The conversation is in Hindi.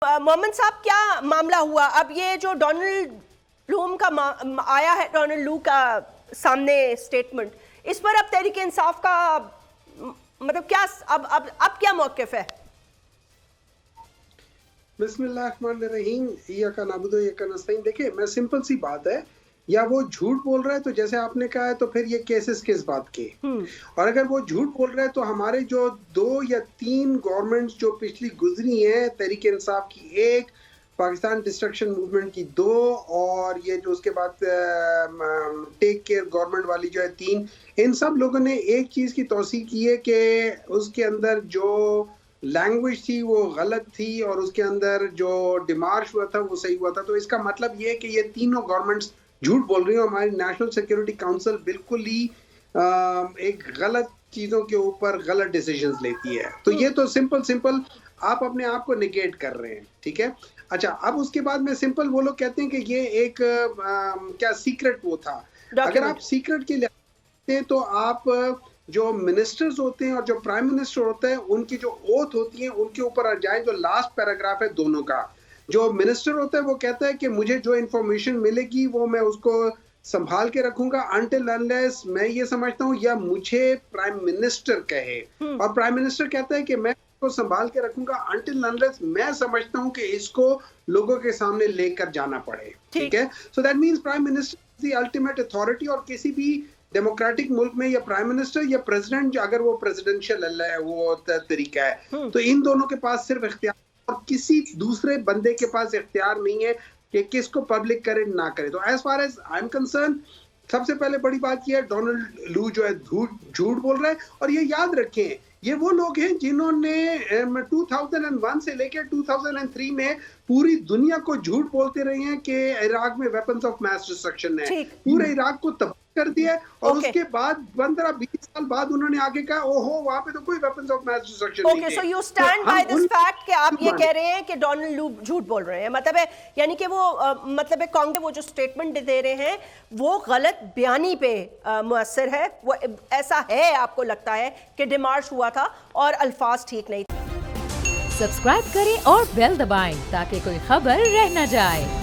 मोहम्मद साहब, क्या मामला हुआ? अब ये जो डोनाल्ड ब्लूम का आया है, डोनाल्ड लू का सामने स्टेटमेंट, इस पर अब तहरीक इंसाफ का मतलब क्या अब क्या मौक़िफ़ है? बिस्मिल्लाहिर्रहमानिर्रहीम, इय्याका नअबुदु व इय्याका नस्तईन। देखिए, मैं सिंपल सी बात है, या वो झूठ बोल रहा है तो जैसे आपने कहा है, तो फिर ये केसेस किस बात के? और अगर वो झूठ बोल रहा है तो हमारे जो 2 या 3 गवर्नमेंट्स जो पिछली गुजरी हैं, तहरीक इंसाफ की 1, पाकिस्तान डिस्ट्रक्शन मूवमेंट की 2, और ये जो उसके बाद टेक केयर गवर्नमेंट वाली जो है 3, इन सब लोगों ने एक चीज़ की तौसीक की है कि उसके अंदर जो लैंग्वेज थी वो गलत थी और उसके अंदर जो डिमार्श हुआ था वो सही हुआ था। तो इसका मतलब ये है कि ये तीनों गवर्नमेंट्स झूठ बोल रही हैं। हमारी नेशनल सिक्योरिटी काउंसिल बिल्कुल ही एक गलत चीज़ों के ऊपर गलत डिसीजंस लेती है। तो ये तो सिंपल आप अपने आप को निगेट कर रहे हैं, ठीक है? अच्छा, अब उसके बाद में सिंपल वो लोग कहते हैं कि ये एक क्या सीक्रेट वो था। अगर आप सीक्रेट के लिए तो आप जो मिनिस्टर्स होते हैं और जो प्राइम मिनिस्टर होता है, उनकी जो ओथ होती है उनके ऊपर आ जाए। जो लास्ट पैराग्राफ है दोनों का, जो मिनिस्टर होता है वो कहता है कि मुझे जो इन्फॉर्मेशन मिलेगी वो मैं उसको संभाल के रखूंगा अनटिल अनलेस मैं ये समझता हूँ या मुझे प्राइम मिनिस्टर कहे, और प्राइम मिनिस्टर कहता है कि मैं इसको संभाल के रखूंगा अनटिल अनलेस मैं समझता हूँ कि इसको लोगों के सामने लेकर जाना पड़े, ठीक है? So that means prime minister is the ultimate authority, और किसी भी डेमोक्रेटिक मुल्क में या प्राइम मिनिस्टर या प्रेसिडेंट, अगर वो प्रेसिडेंशियल वो तरीका है, तो इन दोनों के पास सिर्फ इख्तियार और किसी दूसरे बंदे के पास इख्तियार नहीं है कि किसको पब्लिक करे ना करे। तो as far as I am concerned, सबसे पहले बड़ी बात यह है, डोनाल्ड लू जो है झूठ बोल रहा है। और ये याद रखें, ये वो लोग हैं जिन्होंने 2001 से लेकर 2003 में पूरी दुनिया को झूठ बोलते रहे हैं कि इराक में वेपन्स ऑफ मास डिस्ट्रक्शन है, पूरे इराक को तबाह कर दिया, और उसके बाद 15-20 साल बाद उन्होंने आगे कहा ओहो वहां पे तो कोई वेपन्स ऑफ मास डिस्ट्रक्शन नहीं थे। So you stand by this fact कि आप ये कह रहे हैं कि डोनाल्ड लू झूठ बोल रहे हैं, मतलब है यानी कि वो मतलब है कांग्रेस वो जो स्टेटमेंट दे रहे हैं वो गलत बयानी पे मुअस्सर है, वो ऐसा है? आपको लगता है कि डिमार्श हुआ था और अल्फाज ठीक नहीं थे? सब्सक्राइब करें और बेल दबाएं ताकि कोई खबर रह न जाए।